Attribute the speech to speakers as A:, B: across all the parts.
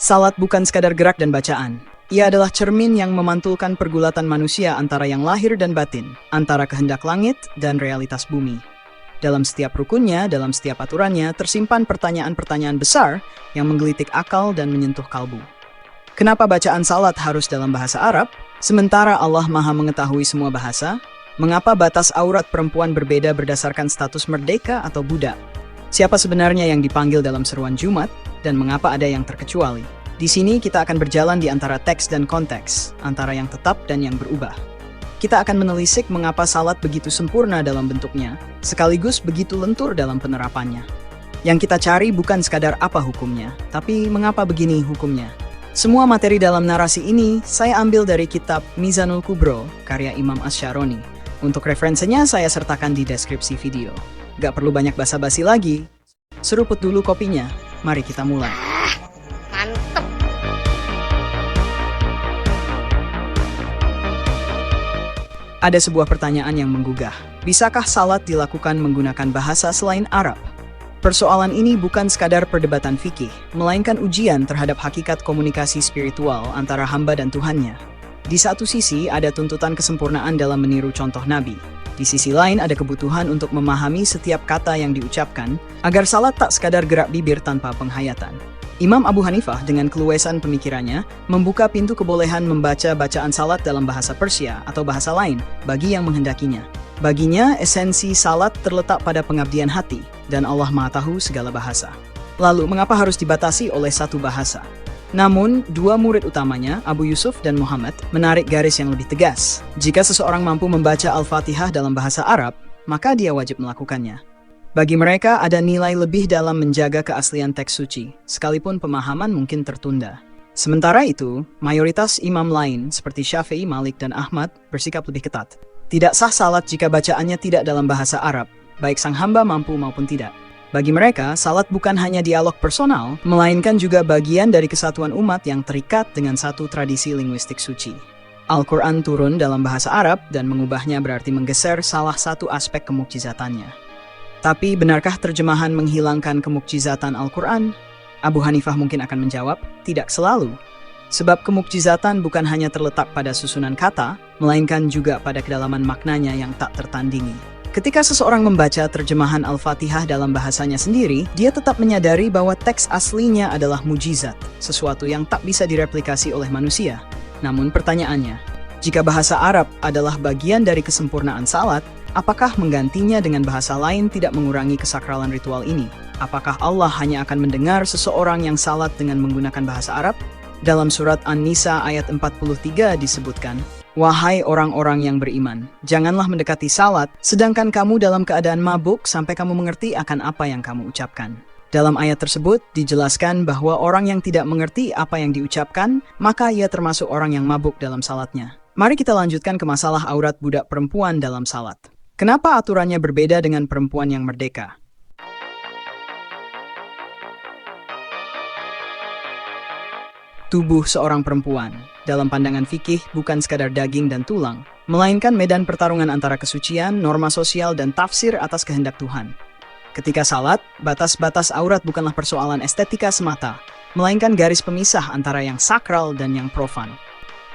A: Salat bukan sekadar gerak dan bacaan. Ia adalah cermin yang memantulkan pergulatan manusia antara yang lahir dan batin, antara kehendak langit dan realitas bumi. Dalam setiap rukunnya, dalam setiap aturannya, tersimpan pertanyaan-pertanyaan besar yang menggelitik akal dan menyentuh kalbu. Kenapa bacaan salat harus dalam bahasa Arab, sementara Allah Maha mengetahui semua bahasa? Mengapa batas aurat perempuan berbeda berdasarkan status merdeka atau budak? Siapa sebenarnya yang dipanggil dalam seruan Jumat, dan mengapa ada yang terkecuali? Di sini kita akan berjalan di antara teks dan konteks, antara yang tetap dan yang berubah. Kita akan menelisik mengapa salat begitu sempurna dalam bentuknya, sekaligus begitu lentur dalam penerapannya. Yang kita cari bukan sekadar apa hukumnya, tapi mengapa begini hukumnya. Semua materi dalam narasi ini saya ambil dari kitab Mizanul Kubro, karya Imam Asy-Syaroni. Untuk referensinya saya sertakan di deskripsi video. Gak perlu banyak basa-basi lagi. Seruput dulu kopinya. Mari kita mulai.
B: Mantep.
A: Ada sebuah pertanyaan yang menggugah. Bisakah salat dilakukan menggunakan bahasa selain Arab? Persoalan ini bukan sekadar perdebatan fikih, melainkan ujian terhadap hakikat komunikasi spiritual antara hamba dan Tuhannya. Di satu sisi ada tuntutan kesempurnaan dalam meniru contoh Nabi. Di sisi lain ada kebutuhan untuk memahami setiap kata yang diucapkan, agar salat tak sekadar gerak bibir tanpa penghayatan. Imam Abu Hanifah dengan keluasan pemikirannya membuka pintu kebolehan membaca bacaan salat dalam bahasa Persia atau bahasa lain bagi yang menghendakinya. Baginya, esensi salat terletak pada pengabdian hati, dan Allah Maha Tahu segala bahasa. Lalu, mengapa harus dibatasi oleh satu bahasa? Namun, dua murid utamanya, Abu Yusuf dan Muhammad, menarik garis yang lebih tegas. Jika seseorang mampu membaca Al-Fatihah dalam bahasa Arab, maka dia wajib melakukannya. Bagi mereka, ada nilai lebih dalam menjaga keaslian teks suci, sekalipun pemahaman mungkin tertunda. Sementara itu, mayoritas imam lain, seperti Syafi'i, Malik, dan Ahmad, bersikap lebih ketat. Tidak sah salat jika bacaannya tidak dalam bahasa Arab, baik sang hamba mampu maupun tidak. Bagi mereka, salat bukan hanya dialog personal, melainkan juga bagian dari kesatuan umat yang terikat dengan satu tradisi linguistik suci. Al-Quran turun dalam bahasa Arab dan mengubahnya berarti menggeser salah satu aspek kemukjizatannya. Tapi benarkah terjemahan menghilangkan kemukjizatan Al-Quran? Abu Hanifah mungkin akan menjawab, tidak selalu. Sebab kemukjizatan bukan hanya terletak pada susunan kata, melainkan juga pada kedalaman maknanya yang tak tertandingi. Ketika seseorang membaca terjemahan Al-Fatihah dalam bahasanya sendiri, dia tetap menyadari bahwa teks aslinya adalah mujizat, sesuatu yang tak bisa direplikasi oleh manusia. Namun pertanyaannya, jika bahasa Arab adalah bagian dari kesempurnaan salat, apakah menggantinya dengan bahasa lain tidak mengurangi kesakralan ritual ini? Apakah Allah hanya akan mendengar seseorang yang salat dengan menggunakan bahasa Arab? Dalam surat An-Nisa ayat 43 disebutkan, "Wahai orang-orang yang beriman, janganlah mendekati salat, sedangkan kamu dalam keadaan mabuk sampai kamu mengerti akan apa yang kamu ucapkan." Dalam ayat tersebut dijelaskan bahwa orang yang tidak mengerti apa yang diucapkan, maka ia termasuk orang yang mabuk dalam salatnya. Mari kita lanjutkan ke masalah aurat budak perempuan dalam salat. Kenapa aturannya berbeda dengan perempuan yang merdeka? Tubuh seorang perempuan, dalam pandangan fikih, bukan sekadar daging dan tulang, melainkan medan pertarungan antara kesucian, norma sosial, dan tafsir atas kehendak Tuhan. Ketika salat, batas-batas aurat bukanlah persoalan estetika semata, melainkan garis pemisah antara yang sakral dan yang profan.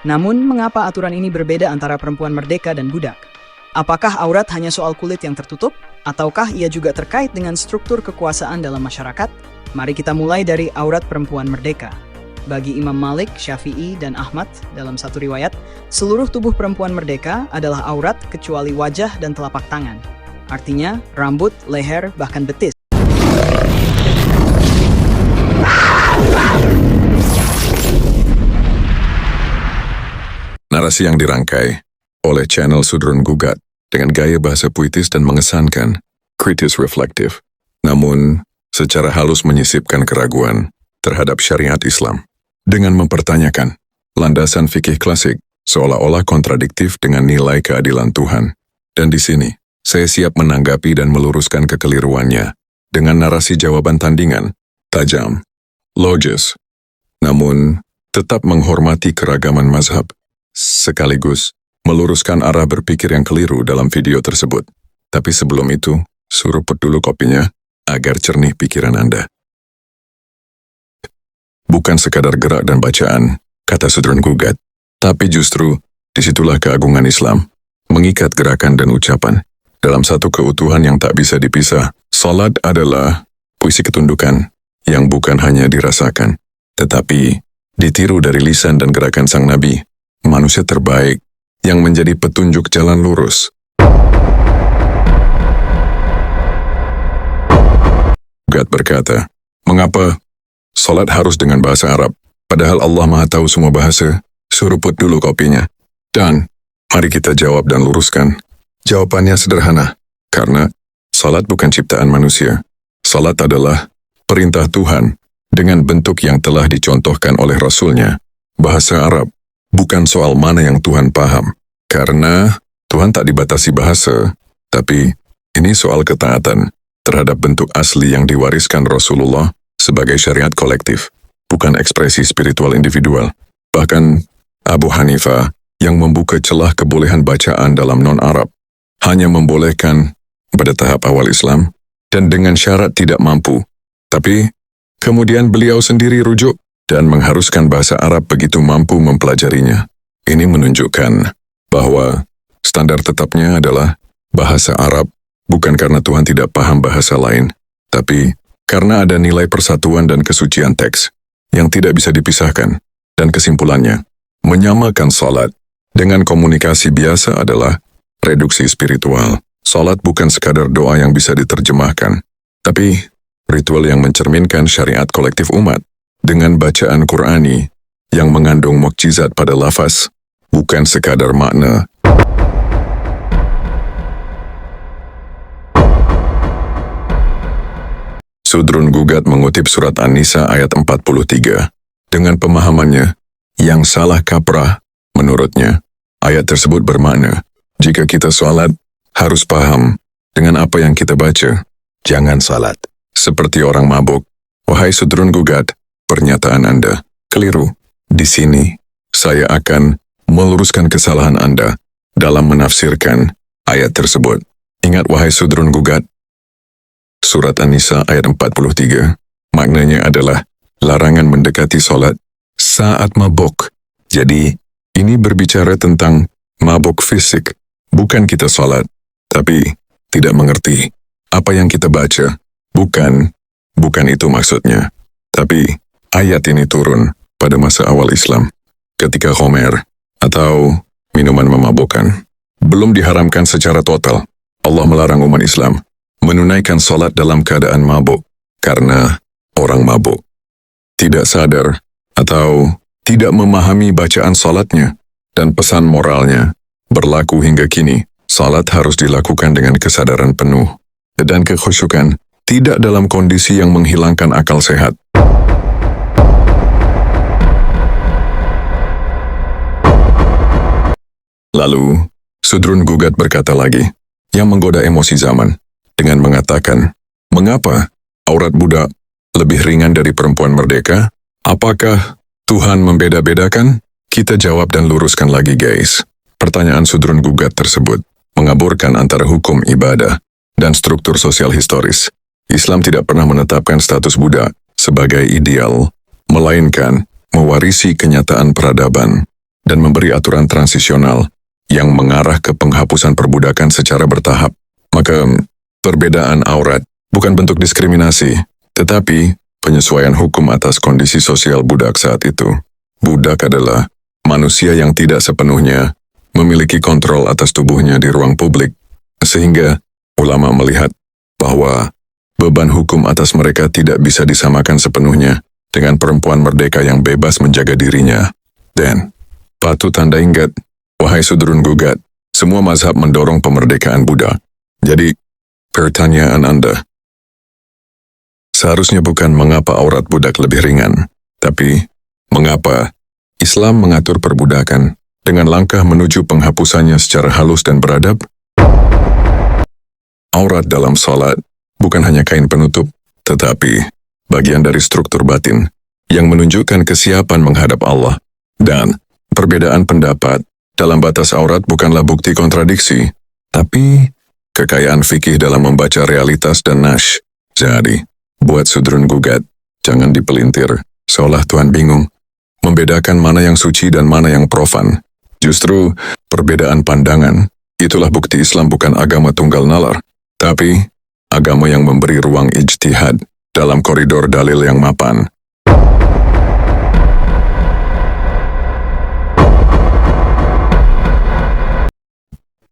A: Namun, mengapa aturan ini berbeda antara perempuan merdeka dan budak? Apakah aurat hanya soal kulit yang tertutup? Ataukah ia juga terkait dengan struktur kekuasaan dalam masyarakat? Mari kita mulai dari aurat perempuan merdeka. Bagi Imam Malik, Syafi'i, dan Ahmad, dalam satu riwayat, seluruh tubuh perempuan merdeka adalah aurat kecuali wajah dan telapak tangan. Artinya, rambut, leher, bahkan betis.
C: Narasi yang dirangkai oleh channel Sudrun Gugat dengan gaya bahasa puitis dan mengesankan, kritis reflektif, namun secara halus menyisipkan keraguan terhadap syariat Islam. Dengan mempertanyakan landasan fikih klasik seolah-olah kontradiktif dengan nilai keadilan Tuhan. Dan di sini, saya siap menanggapi dan meluruskan kekeliruannya dengan narasi jawaban tandingan, tajam, logis, namun tetap menghormati keragaman mazhab, sekaligus meluruskan arah berpikir yang keliru dalam video tersebut. Tapi sebelum itu, suruput dulu kopinya agar cernih pikiran Anda. bukan sekadar gerak dan bacaan, kata Sudrun Gugat. Tapi justru, disitulah keagungan Islam, mengikat gerakan dan ucapan dalam satu keutuhan yang tak bisa dipisah. Salat adalah puisi ketundukan yang bukan hanya dirasakan, tetapi ditiru dari lisan dan gerakan sang Nabi, manusia terbaik yang menjadi petunjuk jalan lurus. Gugat berkata, mengapa salat harus dengan bahasa Arab? Padahal Allah Maha tahu semua bahasa. Suruput dulu kopinya. Dan mari kita jawab dan luruskan. Jawabannya sederhana, karena salat bukan ciptaan manusia. Salat adalah perintah Tuhan dengan bentuk yang telah dicontohkan oleh Rasul-Nya. Bahasa Arab bukan soal mana yang Tuhan paham, karena Tuhan tak dibatasi bahasa, tapi ini soal ketaatan terhadap bentuk asli yang diwariskan Rasulullah sebagai syariat kolektif, bukan ekspresi spiritual individual. Bahkan Abu Hanifah yang membuka celah kebolehan bacaan dalam non-Arab hanya membolehkan pada tahap awal Islam dan dengan syarat tidak mampu. Tapi kemudian beliau sendiri rujuk dan mengharuskan bahasa Arab begitu mampu mempelajarinya. Ini menunjukkan bahwa standar tetapnya adalah bahasa Arab, bukan karena Tuhan tidak paham bahasa lain, tapi karena ada nilai persatuan dan kesucian teks yang tidak bisa dipisahkan. Dan kesimpulannya, menyamakan salat dengan komunikasi biasa adalah reduksi spiritual. Salat bukan sekadar doa yang bisa diterjemahkan, tapi ritual yang mencerminkan syariat kolektif umat dengan bacaan Qur'ani yang mengandung mukjizat pada lafaz, bukan sekadar makna. Sudrun Gugat mengutip surat An-Nisa ayat 43. Dengan pemahamannya, yang salah kaprah, menurutnya, ayat tersebut bermakna, jika kita salat, harus paham dengan apa yang kita baca. Jangan salat seperti orang mabuk. Wahai Sudrun Gugat, pernyataan Anda keliru. Di sini, saya akan meluruskan kesalahan Anda dalam menafsirkan ayat tersebut. Ingat wahai Sudrun Gugat, surat An-Nisa ayat 43, maknanya adalah larangan mendekati salat saat mabuk. Jadi, ini berbicara tentang mabuk fisik, bukan kita salat, tapi tidak mengerti apa yang kita baca. Bukan itu maksudnya. Tapi, ayat ini turun pada masa awal Islam, ketika khamr atau minuman memabukkan belum diharamkan secara total. Allah melarang umat Islam menunaikan salat dalam keadaan mabuk, karena orang mabuk tidak sadar atau tidak memahami bacaan salatnya dan pesan moralnya. Berlaku hingga kini, salat harus dilakukan dengan kesadaran penuh dan kekhusyukan, tidak dalam kondisi yang menghilangkan akal sehat. Lalu, Sudrun Gugat berkata lagi, yang menggoda emosi zaman, dengan mengatakan, mengapa aurat budak lebih ringan dari perempuan merdeka? Apakah Tuhan membeda-bedakan? Kita jawab dan luruskan lagi guys. Pertanyaan Sudrun Gugat tersebut mengaburkan antara hukum ibadah dan struktur sosial historis. Islam tidak pernah menetapkan status budak sebagai ideal, melainkan mewarisi kenyataan peradaban dan memberi aturan transisional yang mengarah ke penghapusan perbudakan secara bertahap. Maka, perbedaan aurat bukan bentuk diskriminasi, tetapi penyesuaian hukum atas kondisi sosial budak saat itu. Budak adalah manusia yang tidak sepenuhnya memiliki kontrol atas tubuhnya di ruang publik, sehingga ulama melihat bahwa beban hukum atas mereka tidak bisa disamakan sepenuhnya dengan perempuan merdeka yang bebas menjaga dirinya. Dan patut Anda ingat, wahai Sudrun Gugat, semua mazhab mendorong pemerdekaan budak. Jadi, pertanyaan Anda seharusnya bukan mengapa aurat budak lebih ringan, tapi mengapa Islam mengatur perbudakan dengan langkah menuju penghapusannya secara halus dan beradab? Aurat dalam salat bukan hanya kain penutup, tetapi bagian dari struktur batin yang menunjukkan kesiapan menghadap Allah. Dan perbedaan pendapat dalam batas aurat bukanlah bukti kontradiksi, tapi kekayaan fikih dalam membaca realitas dan nash. Jadi, buat Sudrun Gugat, jangan dipelintir. seolah Tuhan bingung membedakan mana yang suci dan mana yang profan. Justru perbedaan pandangan, itulah bukti Islam bukan agama tunggal nalar, tapi agama yang memberi ruang ijtihad dalam koridor dalil yang mapan.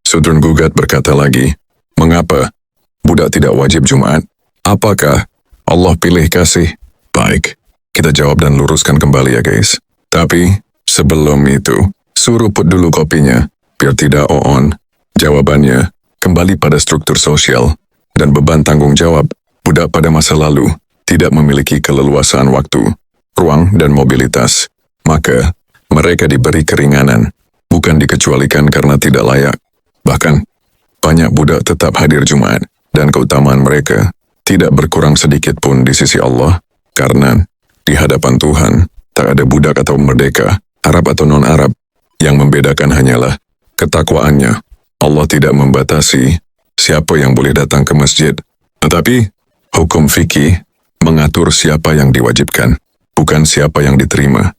C: Sudrun Gugat berkata lagi, mengapa budak tidak wajib Jumat? Apakah Allah pilih kasih? Baik, kita jawab dan luruskan kembali ya guys. Tapi sebelum itu, suruh put dulu kopinya, biar tidak on. Jawabannya, kembali pada struktur sosial dan beban tanggung jawab. Budak pada masa lalu tidak memiliki keleluasaan waktu, ruang dan mobilitas. Maka, mereka diberi keringanan, bukan dikecualikan karena tidak layak. Bahkan, banyak budak tetap hadir Jumat dan keutamaan mereka tidak berkurang sedikit pun di sisi Allah, karena di hadapan Tuhan tak ada budak atau merdeka, Arab atau non-Arab. Yang membedakan hanyalah ketakwaannya. Allah tidak membatasi siapa yang boleh datang ke masjid. Tetapi, hukum fikih mengatur siapa yang diwajibkan, bukan siapa yang diterima.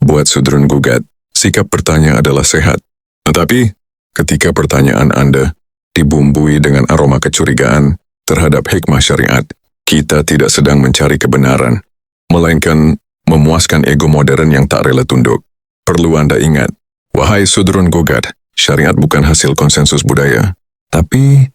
C: Buat Sudrun Gugat, sikap bertanya adalah sehat. Tetapi, ketika pertanyaan Anda dibumbui dengan aroma kecurigaan terhadap hikmah syariat, kita tidak sedang mencari kebenaran, melainkan memuaskan ego modern yang tak rela tunduk. Perlu Anda ingat, wahai Sudrun Gugat, syariat bukan hasil konsensus budaya, tapi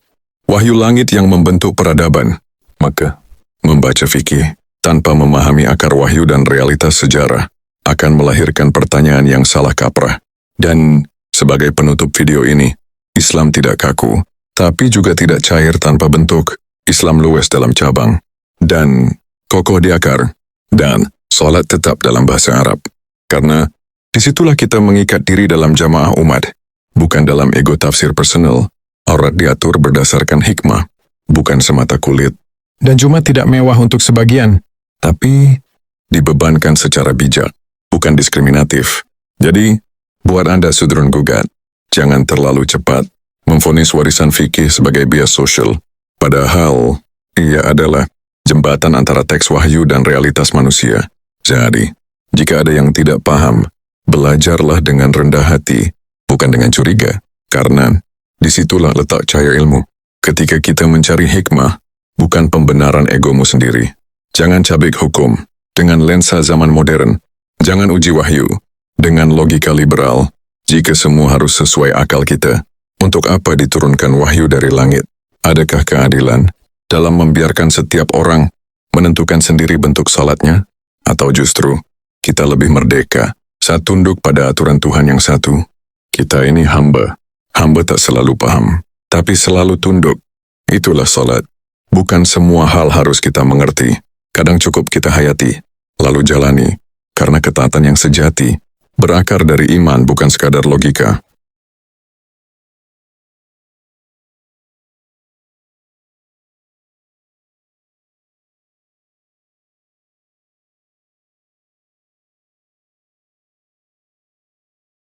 C: wahyu langit yang membentuk peradaban. Maka, membaca fikih tanpa memahami akar wahyu dan realitas sejarah akan melahirkan pertanyaan yang salah kaprah. Dan sebagai penutup video ini, Islam tidak kaku, tapi juga tidak cair tanpa bentuk. Islam luas dalam cabang, dan kokoh di akar, dan salat tetap dalam bahasa Arab. Karena disitulah kita mengikat diri dalam jamaah umat, bukan dalam ego tafsir personal. Aurat diatur berdasarkan hikmah, bukan semata kulit. Dan Jumat tidak mewah untuk sebagian, tapi dibebankan secara bijak, bukan diskriminatif. Jadi, buat Anda Sudrun Gugat, jangan terlalu cepat memvonis warisan fikih sebagai bias sosial. Padahal, ia adalah jembatan antara teks wahyu dan realitas manusia. Jadi, jika ada yang tidak paham, belajarlah dengan rendah hati, bukan dengan curiga. Karena, disitulah letak cahaya ilmu. Ketika kita mencari hikmah, bukan pembenaran egomu sendiri. Jangan cabik hukum dengan lensa zaman modern. Jangan uji wahyu dengan logika liberal. Jika semua harus sesuai akal kita, untuk apa diturunkan wahyu dari langit? Adakah keadilan dalam membiarkan setiap orang menentukan sendiri bentuk salatnya? Atau justru kita lebih merdeka saat tunduk pada aturan Tuhan yang satu? Kita ini hamba. Hamba tak selalu paham, tapi selalu tunduk. Itulah salat. Bukan semua hal harus kita mengerti. Kadang cukup kita hayati, lalu jalani. Karena ketaatan yang sejati berakar dari iman, bukan sekadar logika.